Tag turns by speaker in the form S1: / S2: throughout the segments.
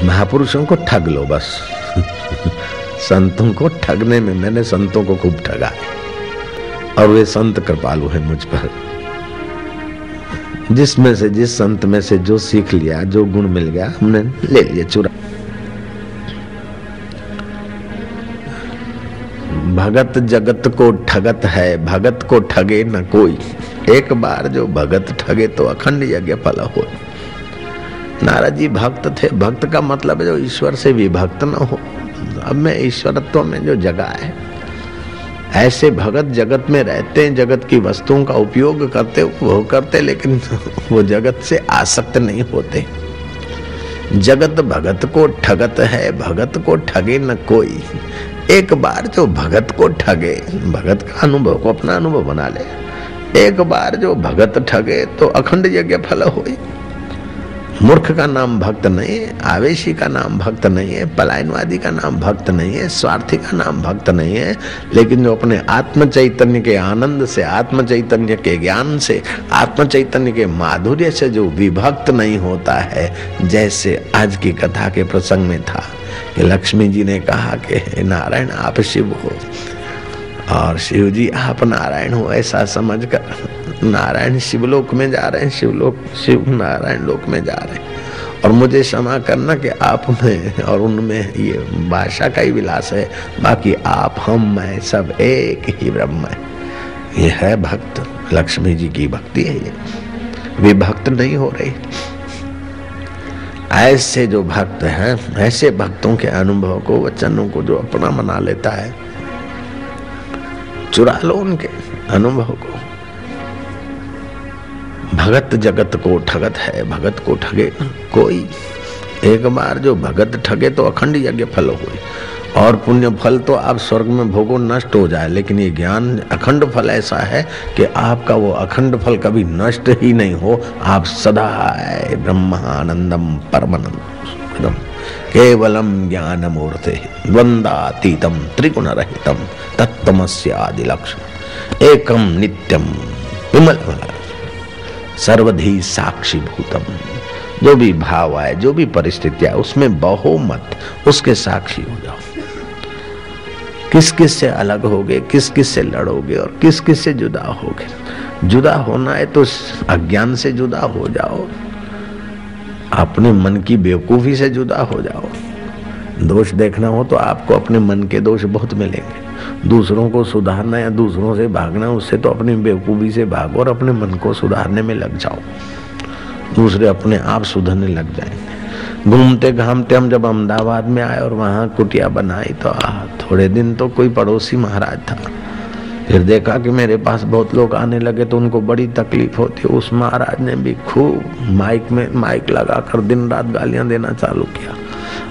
S1: महापुरुषों को ठग लो बस। संतों को ठगने में मैंने संतों को खूब ठगा और वे संत कृपालु हैं मुझ पर। जिसमें से जिस संत में से जो सीख लिया, जो गुण मिल गया, हमने ले लिए चुरा। भगत जगत को ठगत है, भगत को ठगे न कोई। एक बार जो भगत ठगे तो अखंड यज्ञ फल हो। नारद जी भक्त थे। भक्त का मतलब है जो ईश्वर से विभक्त न हो। अब में ईश्वरत्व में जो जगह है, ऐसे भगत जगत में रहते हैं, जगत की वस्तुओं का उपयोग करते, उपभोग करते, लेकिन वो जगत से आसक्त नहीं होते। जगत भगत को ठगत है, भगत को ठगे न कोई। एक बार जो भगत को ठगे, भगत का अनुभव को अपना अनुभव बना ले। एक बार जो भगत ठगे तो अखंड यज्ञ फल होए। मूर्ख का नाम भक्त नहीं है, आवेशी का नाम भक्त नहीं है, पलायनवादी का नाम भक्त नहीं है, स्वार्थी का नाम भक्त नहीं है। लेकिन जो अपने आत्म चैतन्य के आनंद से, आत्म चैतन्य के ज्ञान से, आत्म चैतन्य के माधुर्य से जो विभक्त नहीं होता है, जैसे आज की कथा के प्रसंग में था कि लक्ष्मी जी ने कहा कि नारायण आप शिव हो और शिव जी आप नारायण हो, ऐसा समझकर नारायण शिवलोक में जा रहे हैं, शिव नारायण लोक में जा रहे हैं। और मुझे क्षमा करना कि आप में और उनमें ये भाषा का ही विलास है, बाकी आप हम मैं सब एक ही ब्रह्म है। ये है भक्त, लक्ष्मी जी की भक्ति है। ये विभक्त नहीं हो रही। ऐसे जो भक्त हैं, ऐसे भक्तों के अनुभव को, वचनों को जो अपना बना लेता है, चुरा लो उनके अनुभव को। भगत जगत को ठगत है, भगत को ठगे कोई। एक बार जो भगत ठगे तो अखंड यज्ञ फल हुए। और पुण्य फल तो आप स्वर्ग में भोगो, नष्ट हो जाए, लेकिन ये ज्ञान अखंड फल ऐसा है कि आपका वो अखंड फल कभी नष्ट ही नहीं हो। आप सदा ब्रह्मानंदम परमानंदम केवलम ज्ञानमूर्ते द्वंद्वातीतम त्रिगुण रहितम तत्तमस्यादि लक्ष्य एकम नित्यम विमल सर्वधि साक्षी भूतम। जो भी भाव आए, जो भी परिस्थिति आए, उसमें बहो मत, उसके साक्षी हो जाओ। किस किस से अलग होगे, किस किस से लड़ोगे और किस किस से जुदा होगे। जुदा होना है तो अज्ञान से जुदा हो जाओ, अपने मन की बेवकूफी से जुदा हो जाओ। दोष देखना हो तो आपको अपने मन के दोष बहुत मिलेंगे। दूसरों को सुधारना या दूसरों से भागना, उससे तो अपनी बेवकूफी से भागो और अपने मन को सुधारने में लग जाओ। दूसरे अपने आप सुधरने लग जाएंगे। घूमते घामते हम जब अहमदाबाद में आए और वहाँ कुटिया बनाई तो थोड़े दिन तो कोई पड़ोसी महाराज था। फिर देखा कि मेरे पास बहुत लोग आने लगे तो उनको बड़ी तकलीफ होती। उस महाराज ने भी खूब माइक लगाकर दिन रात गालियां देना चालू किया।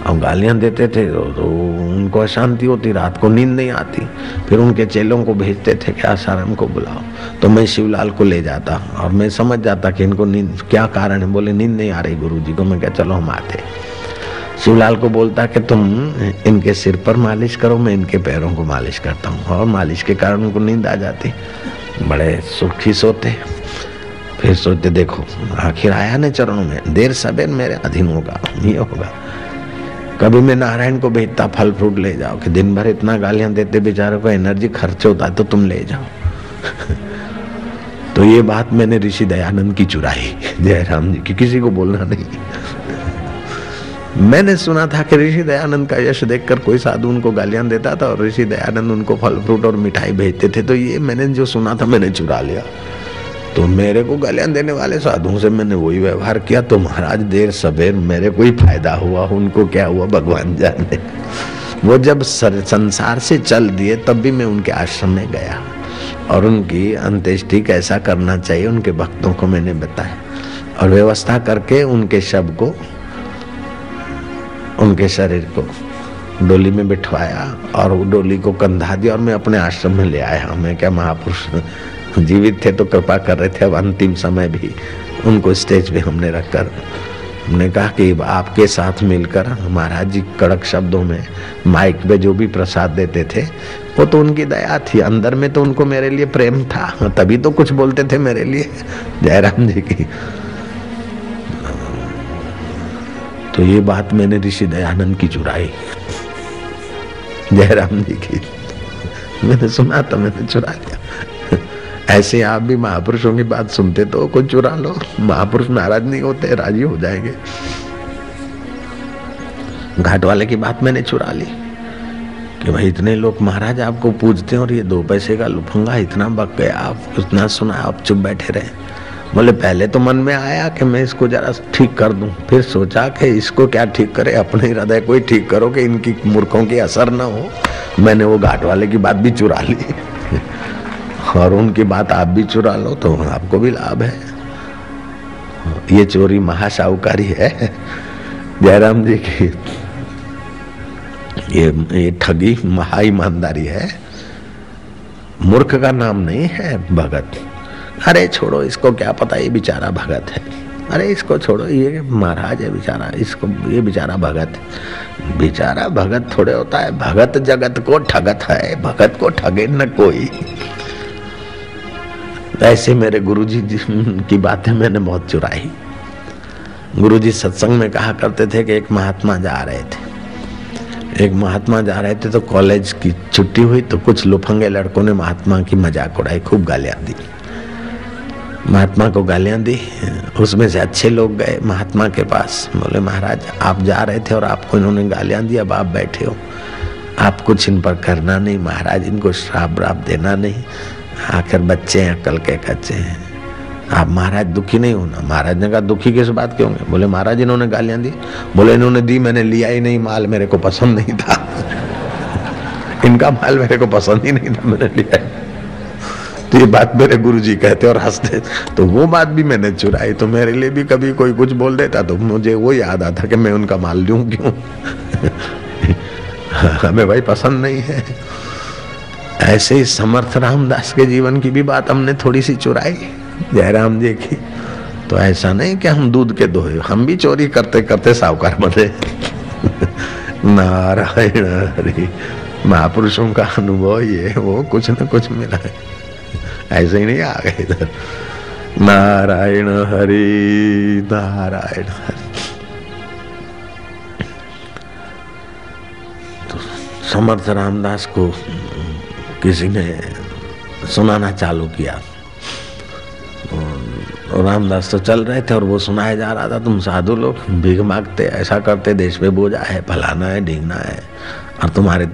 S1: अब गालियां देते थे तो उनको अशांति होती, रात को नींद नहीं आती। फिर उनके चेलों को भेजते थे कि आसाराम को बुलाओ, तो मैं शिवलाल को ले जाता और मैं समझ जाता कि इनको नींद क्या कारण है। बोले नींद नहीं आ रही गुरुजी को। मैं क्या चलो हम आते। शिवलाल को बोलता कि तुम इनके सिर पर मालिश करो, मैं इनके पैरों को मालिश करता हूँ, और मालिश के कारण उनको नींद आ जाती। बड़े सुखी सोते। फिर सोचते देखो आखिर आया ने चरणों में, देर सबेर मेरे अधीन होगा, ये होगा। कभी मैं नारायण को भेजता फल फ्रूट ले जाओ कि दिन भर इतना गालियां देते बेचारों को एनर्जी खर्च होता है तो तुम ले जाओ। तो ये बात मैंने ऋषि दयानंद की चुराई, जयराम जी की, किसी को बोलना नहीं। मैंने सुना था कि ऋषि दयानंद का यश देखकर कोई साधु उनको गालियां देता था और ऋषि दयानंद उनको फल फ्रूट और मिठाई भेजते थे। तो ये मैंने जो सुना था मैंने चुरा लिया। तो मेरे को गालियां देने वाले साधुओं से मैंने वही व्यवहार किया। तो महाराज देर सबेर मेरे को ही फायदा हुआ, उनको क्या हुआ भगवान जाने। वो जब संसार से चल दिए तब भी मैं उनके आश्रम में गया और उनकी अंत्येष्टि कैसा करना चाहिए उनके भक्तों को मैंने बताया और व्यवस्था करके उनके शव को, उनके शरीर को डोली में बिठवाया और वो डोली को कंधा दिया और मैं अपने आश्रम में ले आया। मैं क्या महापुरुष जीवित थे तो कृपा कर रहे थे। अब अंतिम समय भी उनको स्टेज पे हमने रखकर हमने कहा कि आपके साथ मिलकर महाराज जी कड़क शब्दों में माइक पे जो भी प्रसाद देते थे वो तो उनकी दया थी, अंदर में तो उनको मेरे लिए प्रेम था, तभी तो कुछ बोलते थे मेरे लिए। जयराम जी की तो ये बात मैंने ऋषि दयानंद की चुराई, जयराम जी की। मैंने सुना तो मैंने चुरा लिया। ऐसे आप भी महापुरुषों की बात सुनते तो कुछ चुरा लो, महापुरुष नाराज नहीं होते, राजी हो जाएंगे। घाट वाले की बात मैंने चुरा ली कि भाई इतने लोग महाराज आपको पूजते हैं और ये 2 पैसे का लुफंगा इतना बक गया, आप इतना सुना, आप चुप बैठे रहे। बोले पहले तो मन में आया कि मैं इसको जरा ठीक कर दूं, फिर सोचा कि इसको क्या ठीक करे, अपने हृदय को ही ठीक करो कि इनकी मूर्खों की असर ना हो। मैंने वो घाट वाले की बात भी चुरा ली और उनकी बात आप भी चुरा लो तो आपको भी लाभ है। ये चोरी महासाहूकारी है जयराम जी की। ये ठगी महा ईमानदारी है। मूर्ख का नाम नहीं है भगत। अरे छोड़ो इसको, क्या पता ये बेचारा भगत है, अरे इसको छोड़ो, ये महाराज है बेचारा, इसको ये बेचारा भगत। बेचारा भगत थोड़े होता है, भगत जगत को ठगत है, भगत को ठगे न कोई। ऐसे मेरे गुरुजी की बातें मैंने बहुत चुराई। गुरुजी सत्संग में कहा करते थे कि एक महात्मा जा रहे थे तो कॉलेज की छुट्टी हुई तो कुछ लुफंगे लड़कों ने महात्मा की मजाक उड़ाई, खूब गालियां दी। महात्मा को गालियां दी, उसमें से अच्छे लोग गए महात्मा के पास, बोले महाराज आप जा रहे थे और आपको इन्होंने गालियां दी, अब आप बैठे हो, आप कुछ इन पर करना नहीं महाराज, इनको श्राप व्राप देना नहीं, आखिर बच्चे हैं, अकल के कच्चे हैं, आप महाराज दुखी नहीं होना। महाराज ने कहा दुखी किस बात के होंगे? बोले महाराज इन्होंने गालियां दी। बोले इन्होंने दी, मैंने लिया ही नहीं, माल मेरे को पसंद नहीं था इनका माल मेरे को पसंद ही नहीं था, मैंने लिया ही। तो ये बात मेरे गुरुजी कहते और हंसते, तो वो बात भी मैंने चुराई। तो मेरे लिए भी कभी कोई कुछ बोल देता तो मुझे वो याद आता कि मैं उनका माल लूं क्यों हमें भाई पसंद नहीं है। ऐसे ही समर्थ रामदास के जीवन की भी बात हमने थोड़ी सी चुराई जयराम जी की। तो ऐसा नहीं कि हम दूध के दोहे, हम भी चोरी करते करते साहूकार बने नारायण हरि, महापुरुषों का अनुभव ये वो कुछ न कुछ मिला है, ऐसे ही नहीं आ गए इधर। नारायण हरि नारायण हरि। तो समर्थ रामदास को किसी ने सुनाना चालू किया और रामदास तो चल रहे थे और वो सुनाया जा रहा था, तुम साधु लोग भीख मांगते, ऐसा करते, देश पे बोझा है, फलाना है, ढींगना है, और तुम्हारे तो